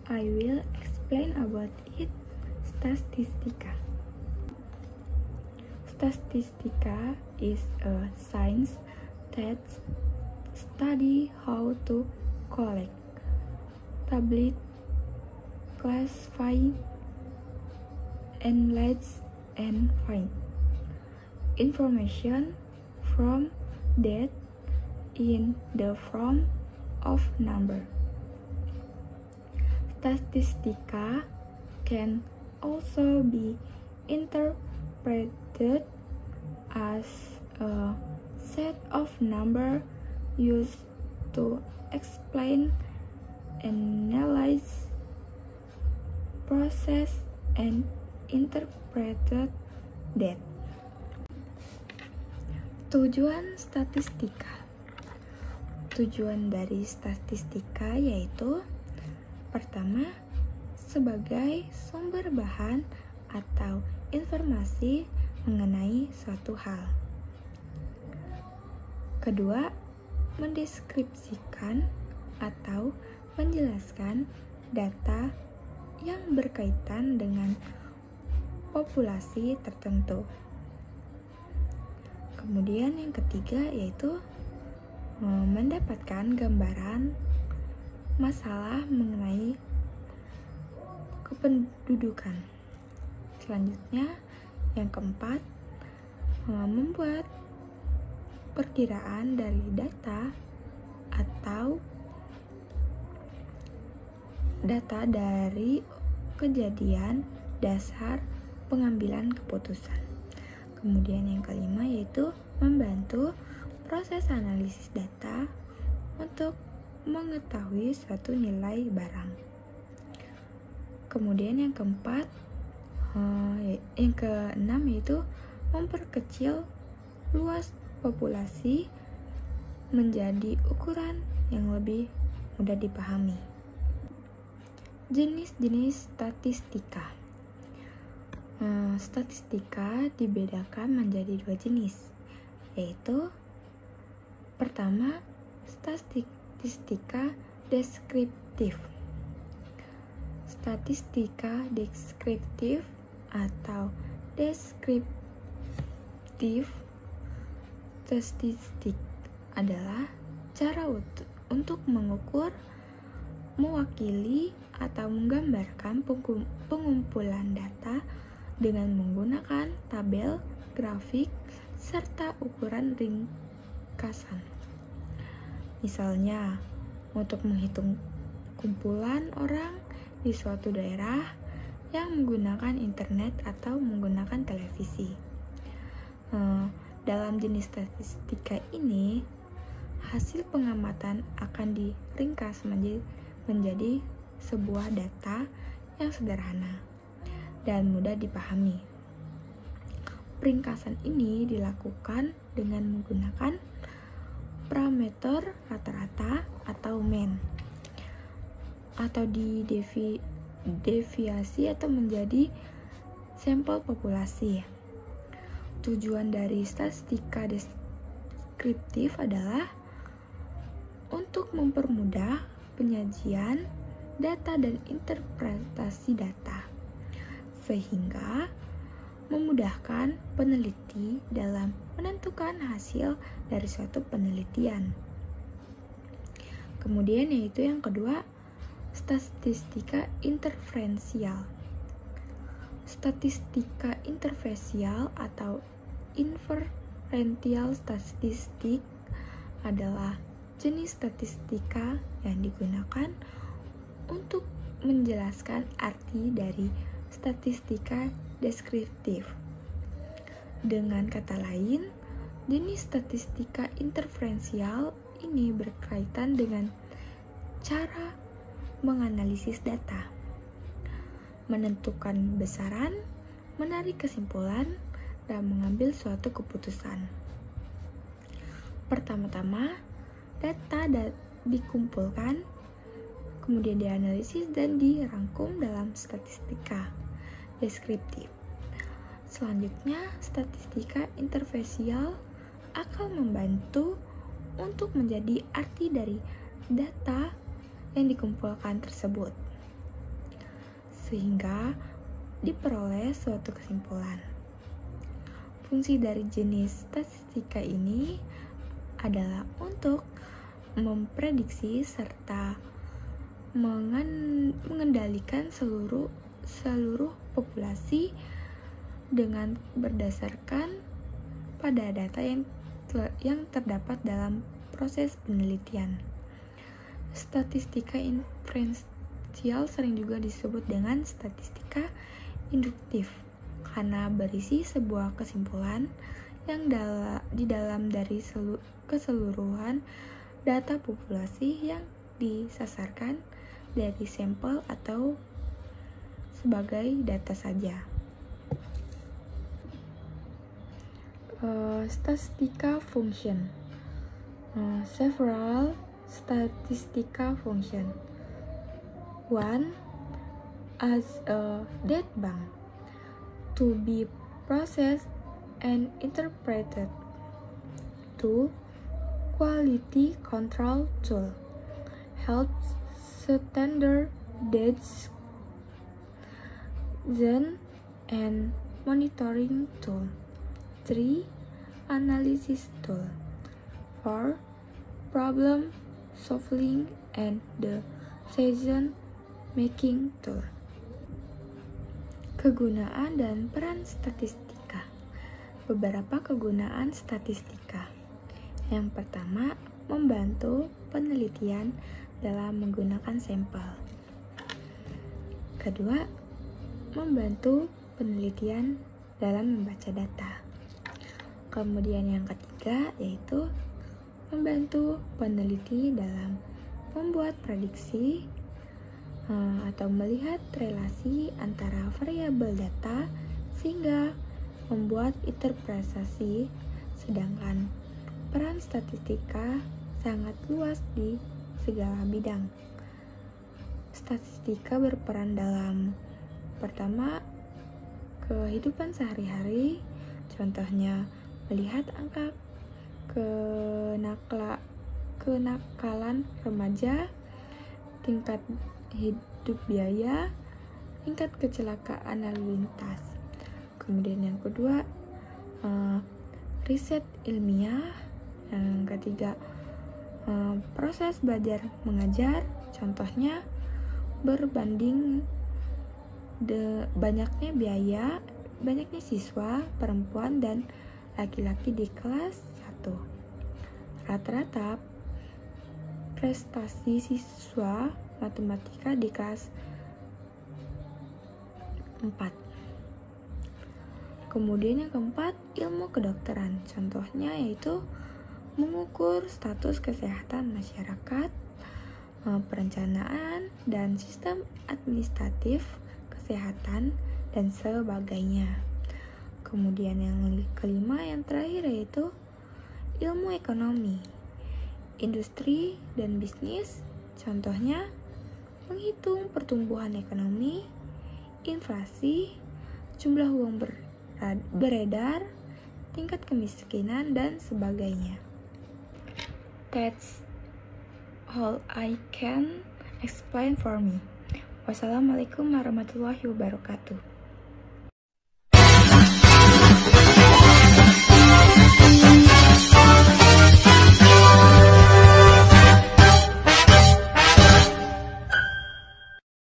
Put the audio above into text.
I will explain about it. Statistika. Statistika is a science that study how to collect, tabulate, classify, analyze, and find information from data in the form of number. Statistika can also be interpreted as a set of numbers used to explain, analyze, process, and interpret data. Tujuan statistika. Tujuan dari statistika yaitu pertama, sebagai sumber bahan atau informasi mengenai suatu hal. Kedua, mendeskripsikan atau menjelaskan data yang berkaitan dengan populasi tertentu. Kemudian yang ketiga yaitu mendapatkan gambaran masalah mengenai kependudukan. Selanjutnya, yang keempat, membuat perkiraan dari data atau data dari kejadian dasar pengambilan keputusan. Kemudian yang kelima yaitu membantu proses analisis data untuk mengetahui suatu nilai barang. Kemudian yang keempat, yang keenam yaitu memperkecil luas populasi menjadi ukuran yang lebih mudah dipahami. Jenis-jenis statistika. Statistika dibedakan menjadi dua jenis, yaitu pertama, statistika deskriptif. Statistika deskriptif atau deskriptif statistik adalah cara untuk mengukur, mewakili, atau menggambarkan pengumpulan data dengan menggunakan tabel, grafik, serta ukuran ringkasan. Misalnya, untuk menghitung kumpulan orang di suatu daerah yang menggunakan internet atau menggunakan televisi. Dalam jenis statistika ini, hasil pengamatan akan diringkas menjadi sebuah data yang sederhana dan mudah dipahami. Peringkasan ini dilakukan dengan menggunakan parameter rata-rata atau mean, atau deviasi atau menjadi sampel populasi. Tujuan dari statistika deskriptif adalah untuk mempermudah penyajian data dan interpretasi data, sehingga memudahkan peneliti dalam menentukan hasil dari suatu penelitian. Kemudian yaitu yang kedua, statistika interferensial. Statistika interferensial atau inferential statistik adalah jenis statistika yang digunakan untuk menjelaskan arti dari statistika deskriptif. Dengan kata lain, jenis statistika interferensial ini berkaitan dengan cara menganalisis data, menentukan besaran, menarik kesimpulan, dan mengambil suatu keputusan. Pertama-tama, data dikumpulkan, kemudian dianalisis dan dirangkum dalam statistika deskriptif. Selanjutnya, statistika interferensial akan membantu untuk menjadi arti dari data yang dikumpulkan tersebut. sehingga diperoleh suatu kesimpulan. Fungsi dari jenis statistika ini adalah untuk memprediksi serta mengendalikan seluruh populasi dengan berdasarkan pada data yang terdapat dalam proses penelitian. Statistika inferensial sering juga disebut dengan statistika induktif karena berisi sebuah kesimpulan yang di dalam dari keseluruhan data populasi yang disasarkan dari sampel atau sebagai data saja. Statistika function. Several statistical function. 1. As a data bank to be processed and interpreted. 2. Quality control tool helps standard dates and monitoring tool. 3. Analysis tool. 4. Problem solving and decision making tool. Kegunaan dan peran statistika. Beberapa kegunaan statistika. Yang pertama, membantu penelitian dalam menggunakan sampel. Kedua, membantu penelitian dalam membaca data. Kemudian yang ketiga yaitu membantu peneliti dalam membuat prediksi atau melihat relasi antara variabel data sehingga membuat interpretasi. Sedangkan peran statistika sangat luas di segala bidang. Statistika berperan dalam pertama, kehidupan sehari-hari, contohnya melihat angka kenakalan remaja, tingkat hidup biaya, tingkat kecelakaan lalu lintas. Kemudian yang kedua, riset ilmiah. Yang ketiga, proses belajar mengajar, contohnya berbanding banyaknya biaya, banyaknya siswa perempuan dan laki-laki di kelas 1. Rata-rata prestasi siswa matematika di kelas 4. Kemudian yang keempat, ilmu kedokteran. Contohnya yaitu mengukur status kesehatan masyarakat, perencanaan, dan sistem administratif kesehatan, dan sebagainya. Kemudian yang kelima, yang terakhir yaitu ilmu ekonomi, industri, dan bisnis. Contohnya menghitung pertumbuhan ekonomi, inflasi, jumlah uang beredar, tingkat kemiskinan, dan sebagainya. That's all I can explain for me. Wassalamualaikum warahmatullahi wabarakatuh.